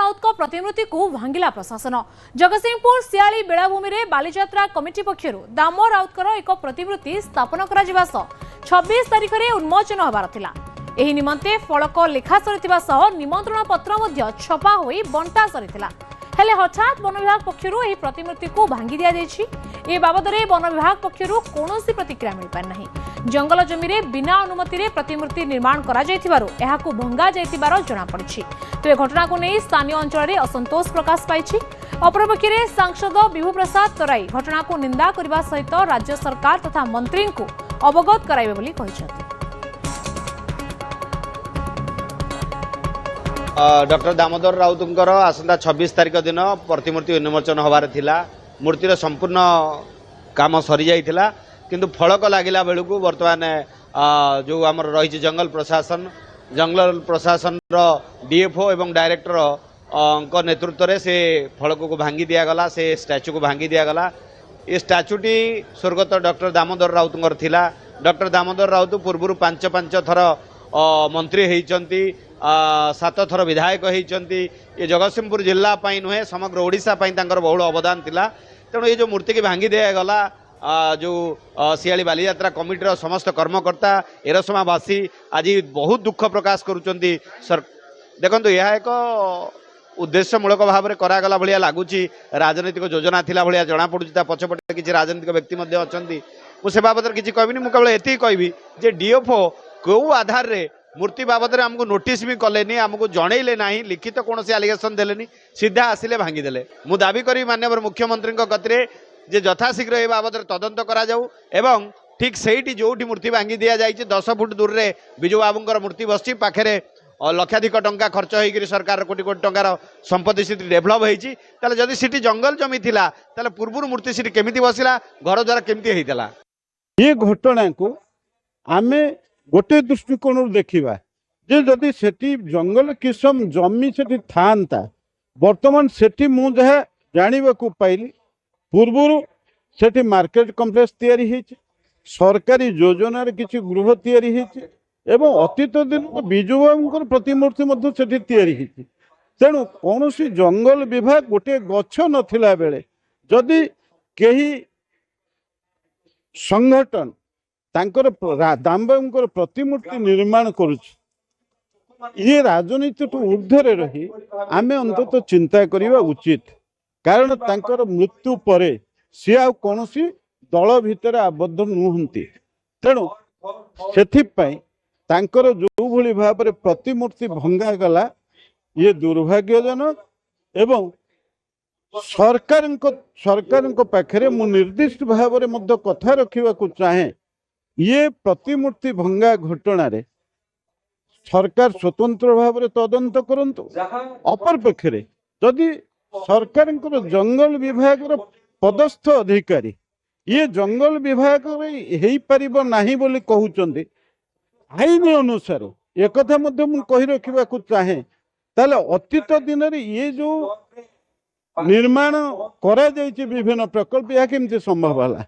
राउत को प्रतिमूर्ति को भांगिला प्रशासन। जगतसिंहपुर सियाली बेलाभूमि में बालीजात्रा कमिटी पक्षर दामो राउत एक प्रतिमूर्ति स्थापन कर 26 तारिख में उन्मोचन होबार थिला। एही निमंते फलक लेखा सरिथिबा सह निमंत्रण पत्र छपा होई बंटा सरिथिला। हेले हठात वन विभाग पक्षरु एही प्रतिमूर्ति को भांगी दिया जायछि। ए बाबदरे वन विभाग पक्षरु कोनोसी प्रतिक्रिया मिल पार नाही। जंगल जमी रे बिना अनुमति रे प्रतिमूर्ति निर्माण करा जायथिबारु एहाकु भंगा जायथिबार जणा पड़िछि। तो ए घटना को नै स्थानीय अंचल रे असंतोष प्रकाश पाइछि। अपरपक्षे सांसद विभू प्रसाद तराई घटना को निंदा करबा सहित राज्य सरकार तथा मंत्री को अवगत कराइबे बोली कहिछथि। डॉक्टर दामोदर राउतंकर आसंता 26 तारिख दिन प्रतिमूर्ति उन्मोचन होबार थिला। मूर्तिर संपूर्ण काम सरी जाइथिला किंतु फलक लागिला बेलू बर्तमान जो आमर रही जंगल प्रशासन डीएफओ एवं डायरेक्टर नेतृत्व में से फलक को भांगी दिगला। से स्टैच्यू को भांगी दिगला। ये स्टैच्यूटी स्वर्गत डॉक्टर दामोदर राउतंकर थिला। डॉक्टर दामोदर राउत पूर्व 5 थर मंत्री होती 7 थर विधायक होती। ये जगतसिंहपुर जिला नुहे समग्र ओडिशा बहुल अवदान थिला। तेणु ये जो मूर्ति की भांगी दिगला जो सियाली बालीजात्रा कमिटीर समस्त कर्मकर्ता एरसमावासी आज बहुत दुख प्रकाश करुचंती। देखंतु यह एक उद्देश्यमूलक भाव में करागला भाया लगुच। राजनीतिक योजना थिला भाया जना पड़ुची। पछपटे किसी राजनीतिक व्यक्ति अच्छी मुझे बाबद किसी कहबी। मुझे केवल एति कहबी जे डीएफओ कौ आधार रे मूर्ति बाबद आमको नोटिस भी कलेनी, आमको जनइले ना, लिखित कौन आलिगेसन देलेनी, सीधा आसिले भांगीदेले। मु दाबी करी माननीय मुख्यमंत्री गति जे यथाशीघ्र ए बाबद तदंत करा जाऊ एवं ठीक सेठी जोटी मूर्ति भांगी दि जाए 10 फुट दूर रे विजु बाबूंकर मूर्ति बसची पाखरे लक्षाधिक टंका खर्च होकर सरकार कोटी कोटी टंकार संपत्ति सीट डेभलप होती। जदि सीटी जंगल जमी थिला ताले पूर्व मूर्ति सीट केमिति बसिला, घर द्वारा केमिति हेइतला। ये घटना को आमे गोटे दृष्टिकोण देखा जे जदि सेठी जंगल किसम जमी सेठी थांता वर्तमान सेठी मु जहा जानिबा को पाइली पूर्व सेठी मार्केट कॉम्प्लेक्स तैयारी होइछि, सरकारी योजना किसी गृह तैयारी होइछि एवं अतीत दिन विजु बाबूंकर प्रतिमूर्ति मध्य सेठी तैयारी होइछि। तेणु कौन जंगल विभाग गोटे गछ नथिला बेले जदि केही संगठन तांकर दामबाबूंकर प्रतिमूर्ति निर्माण करुछि, ये राजनीति तो ऊर्ध्वरे रही आमे अंतत चिंता करिबा उचित। कारण तांकर मृत्यु परे सी आ कोनोसी दल भितर आबद्ध नुहंती। तेणु सेथिपाई तांकर जो भली भाव रे प्रतिमूर्ति भंगा गला ये दुर्भाग्यजनक एवं सरकार पाखरे मु निर्दिष्ट भाव में कथा रखा चाहे ये प्रतिमूर्ति भंगा घटना रे सरकार स्वतंत्र भाव में तदंत करंतु। अपर पक्षरे जदि सरकार जंगल विभाग पदस्थ अधिकारी ये जंगल विभाग हो पारिबो नाही बोली कहउचंदी आईन अनुसार एक कथा मध्य मु कहि रखिबा को चाहे ताले अतीत दिन रे ये जो निर्माण करा जायछि विभिन्न प्रकल्प या केमती संभव होला।